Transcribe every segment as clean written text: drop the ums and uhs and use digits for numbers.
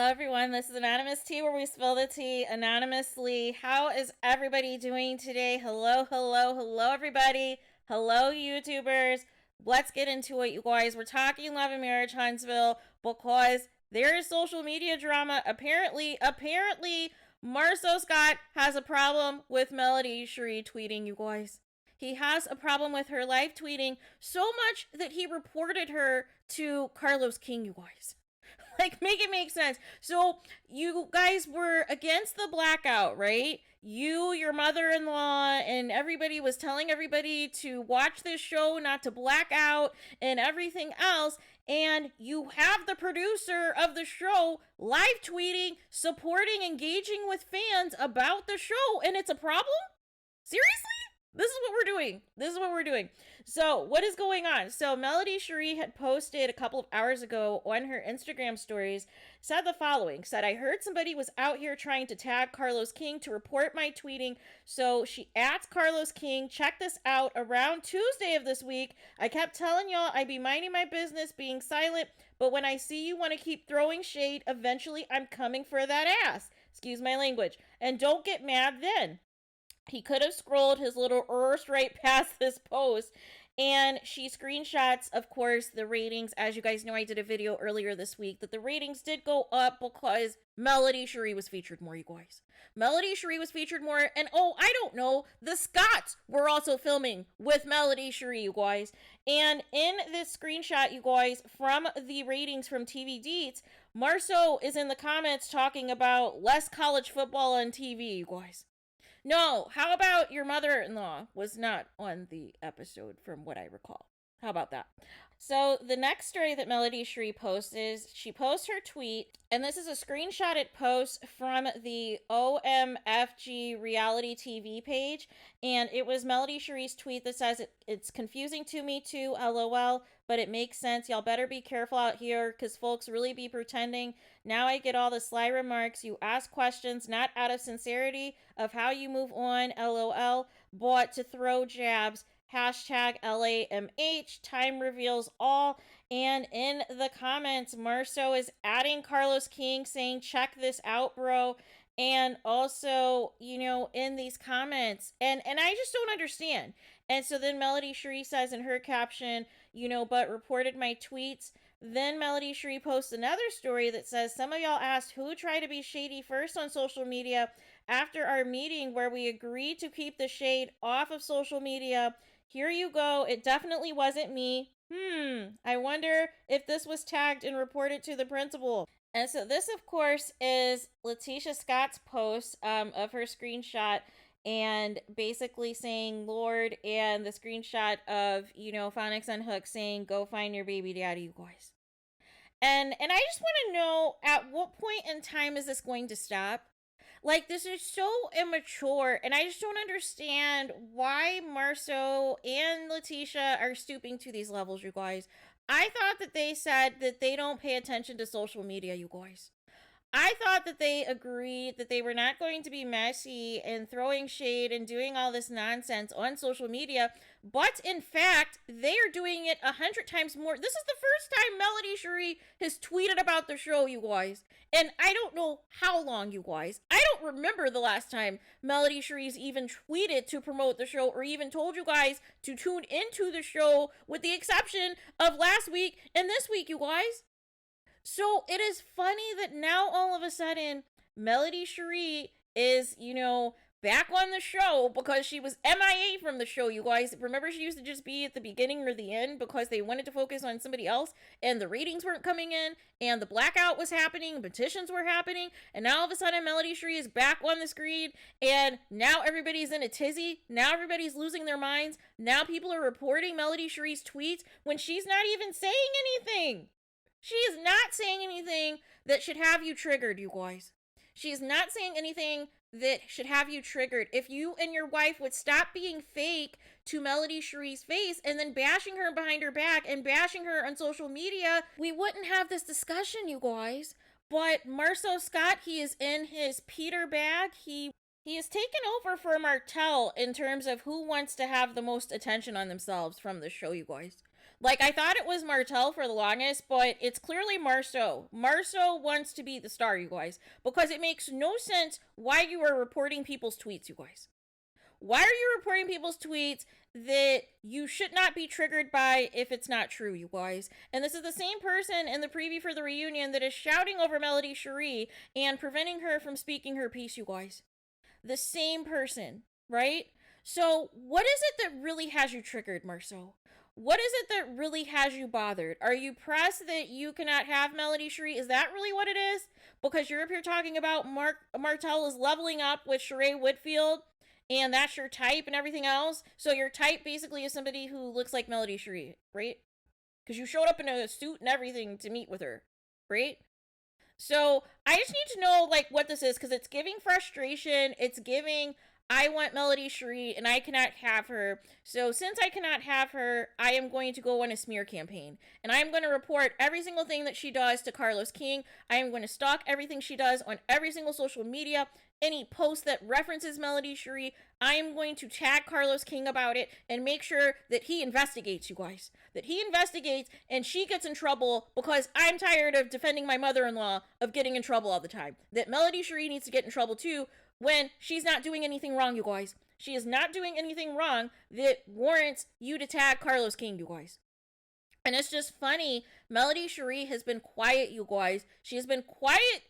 Hello, everyone. This is Anonymous Tea, where we spill the tea anonymously. How is everybody doing today? Hello, hello, hello, everybody. Hello, YouTubers. Let's get into it, you guys. We're talking love and marriage, Huntsville, because there is social media drama. Apparently, Marsau Scott has a problem with Melody Shari tweeting, you guys. He has a problem with her live tweeting so much that he reported her to Carlos King, you guys. Like, make it make sense. So, you guys were against the blackout, right? You, your mother-in-law, and everybody was telling everybody to watch this show, not to black out, and everything else. And you have the producer of the show live tweeting, supporting, engaging with fans about the show, and it's a problem? Seriously? This is what we're doing. So, what is going on? So, Melody Shari had posted a couple of hours ago on her Instagram stories, said the following, said, I heard somebody was out here trying to tag Carlos King to report my tweeting. So, she asked Carlos King, check this out, around Tuesday of this week. I kept telling y'all I'd be minding my business, being silent, but when I see you want to keep throwing shade, eventually I'm coming for that ass. Excuse my language. And don't get mad then. He could have scrolled his little right past this post, and she screenshots, of course, the ratings. As you guys know, I did a video earlier this week that the ratings did go up because Melody Shari was featured more, you guys. Melody Shari was featured more, and oh, I don't know, the Scotts were also filming with Melody Shari, you guys. And in this screenshot, you guys, from the ratings from TWEETS, Marsau is in the comments talking about less college football on TV, you guys. No, how about your mother-in-law was not on the episode from what I recall. How about that? So the next story that Melody Shari posts is she posts her tweet, and this is a screenshotted post from the OMFG reality TV page, and it was Melody Shari's tweet that says, it's confusing to me too, LOL, but it makes sense. Y'all better be careful out here because folks really be pretending. Now I get all the sly remarks. You ask questions not out of sincerity of how you move on, LOL, but to throw jabs. Hashtag LAMH, time reveals all. And in the comments, Marsau is adding Carlos King saying, check this out, bro. And also, you know, in these comments, and I just don't understand. And so then Melody Shari says in her caption, you know, but reported my tweets. Then Melody Shari posts another story that says, some of y'all asked who tried to be shady first on social media after our meeting where we agreed to keep the shade off of social media. Here you go. It definitely wasn't me. I wonder if this was tagged and reported to the principal. And so this, of course, is Letitia Scott's post of her screenshot and basically saying Lord, and the screenshot of, you know, Phonics Unhooked saying, go find your baby daddy, you guys. And I just want to know, at what point in time is this going to stop? Like, this is so immature, and I just don't understand why Marsau and Letitia are stooping to these levels, you guys. I thought that they said that they don't pay attention to social media, you guys. I thought that they agreed that they were not going to be messy and throwing shade and doing all this nonsense on social media, but in fact, they are doing it 100 times more. This is the first time Melody Shari has tweeted about the show, you guys. And I don't know how long, you guys. I don't remember the last time Melody Shari's even tweeted to promote the show or even told you guys to tune into the show, with the exception of last week and this week, you guys. So it is funny that now all of a sudden Melody Shari is, you know, back on the show because she was MIA from the show, you guys. Remember, she used to just be at the beginning or the end because they wanted to focus on somebody else and the ratings weren't coming in and the blackout was happening, petitions were happening, and now all of a sudden Melody Shari is back on the screen and now everybody's in a tizzy. Now everybody's losing their minds. Now people are reporting Melody Shari's tweets when she's not even saying anything. She is not saying anything that should have you triggered, you guys. She is not saying anything that should have you triggered. If you and your wife would stop being fake to Melody Shari's face and then bashing her behind her back and bashing her on social media, we wouldn't have this discussion, you guys. But Marsau Scott, he is in his Peter bag. He has taken over for Martell in terms of who wants to have the most attention on themselves from the show, you guys. Like, I thought it was Martell for the longest, but it's clearly Marsau. Marsau wants to be the star, you guys, because it makes no sense why you are reporting people's tweets, you guys. Why are you reporting people's tweets that you should not be triggered by if it's not true, you guys? And this is the same person in the preview for the reunion that is shouting over Melody Shari and preventing her from speaking her piece, you guys. The same person, right? So what is it that really has you triggered, Marsau? What is it that really has you bothered? Are you pressed that you cannot have Melody Shari? Is that really what it is? Because you're up here talking about Martell is leveling up with Sheree Whitfield, and that's your type and everything else. So your type basically is somebody who looks like Melody Shari, right? Because you showed up in a suit and everything to meet with her, right? So I just need to know, like, what this is, because it's giving frustration. It's giving, I want Melody Shari and I cannot have her. So since I cannot have her, I am going to go on a smear campaign. And I'm going to report every single thing that she does to Carlos King. I am going to stalk everything she does on every single social media. Any post that references Melody Shari, I am going to tag Carlos King about it and make sure that he investigates, you guys. That he investigates and she gets in trouble, because I'm tired of defending my mother-in-law of getting in trouble all the time. That Melody Shari needs to get in trouble too, when she's not doing anything wrong, you guys. She is not doing anything wrong that warrants you to tag Carlos King, you guys. And it's just funny. Melody Shari has been quiet, you guys. She has been quiet,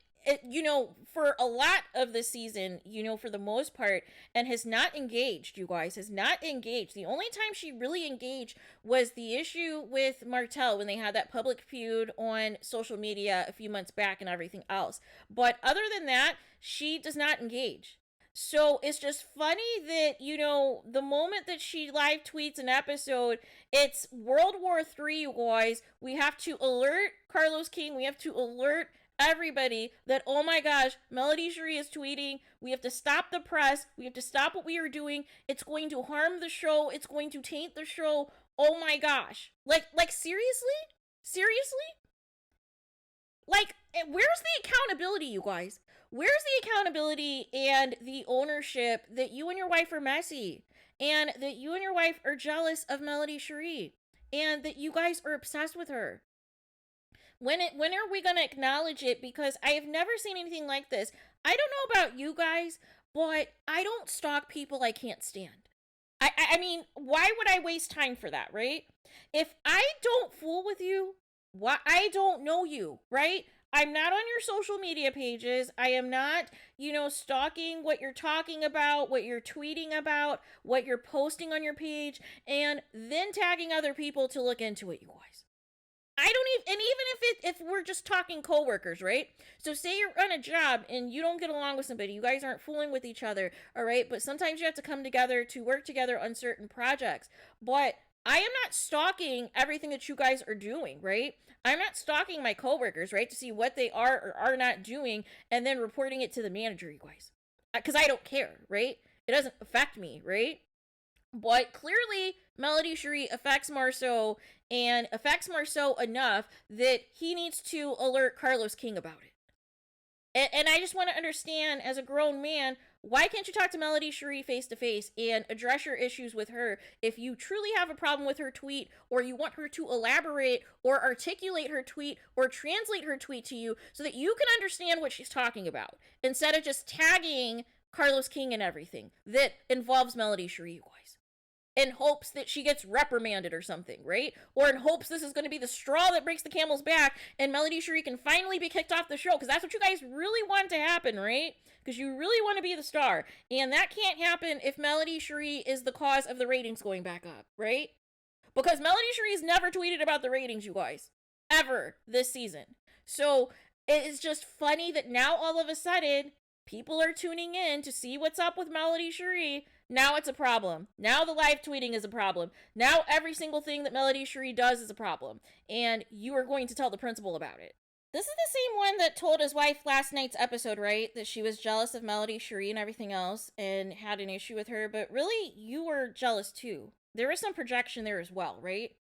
for a lot of the season, for the most part, and has not engaged, you guys, has not engaged. The only time she really engaged was the issue with Martell when they had that public feud on social media a few months back and everything else. But other than that, she does not engage. So it's just funny that, the moment that she live tweets an episode, it's World War III, you guys. We have to alert Carlos King. We have to alert everybody that, oh my gosh, Melody Shari is tweeting. We have to stop the press. We have to stop what we are doing. It's going to harm the show. It's going to taint the show. Oh my gosh. Like seriously? Seriously? Like, where's the accountability, you guys? Where's the accountability and the ownership that you and your wife are messy, and that you and your wife are jealous of Melody Shari, and that you guys are obsessed with her? When are we going to acknowledge it? Because I have never seen anything like this. I don't know about you guys, but I don't stalk people I can't stand. I mean, why would I waste time for that, right? If I don't fool with you, I don't know you, right? I'm not on your social media pages. I am not, stalking what you're talking about, what you're tweeting about, what you're posting on your page, and then tagging other people to look into it, you guys. I don't even, and even if we're just talking coworkers, right? So say you're on a job and you don't get along with somebody, you guys aren't fooling with each other, all right? But sometimes you have to come together to work together on certain projects. But I am not stalking everything that you guys are doing, right? I'm not stalking my coworkers, right, to see what they are or are not doing and then reporting it to the manager, you guys. Because I don't care, right? It doesn't affect me, right? But clearly, Melody Shari affects Marsau, and affects Marsau enough that he needs to alert Carlos King about it. And I just want to understand, as a grown man, why can't you talk to Melody Shari face to face and address your issues with her if you truly have a problem with her tweet, or you want her to elaborate or articulate her tweet or translate her tweet to you so that you can understand what she's talking about, instead of just tagging Carlos King and everything that involves Melody Shari, you guys, in hopes that she gets reprimanded or something, right? Or in hopes this is going to be the straw that breaks the camel's back and Melody Shari can finally be kicked off the show, because that's what you guys really want to happen, right? Because you really want to be the star. And that can't happen if Melody Shari is the cause of the ratings going back up, right? Because Melody Shari's never tweeted about the ratings, you guys. Ever this season. So it is just funny that now all of a sudden people are tuning in to see what's up with Melody Shari. Now it's a problem. Now the live tweeting is a problem. Now every single thing that Melody Shari does is a problem. And you are going to tell the principal about it. This is the same one that told his wife last night's episode, right? That she was jealous of Melody Shari and everything else and had an issue with her. But really, you were jealous too. There was some projection there as well, right?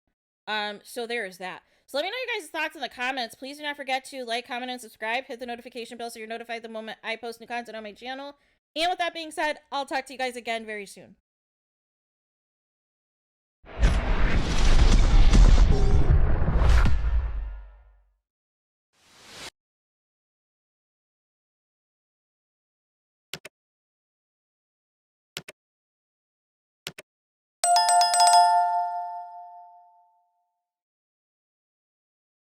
So there is that. So let me know your guys' thoughts in the comments. Please do not forget to like, comment, and subscribe. Hit the notification bell so you're notified the moment I post new content on my channel. And with that being said, I'll talk to you guys again very soon.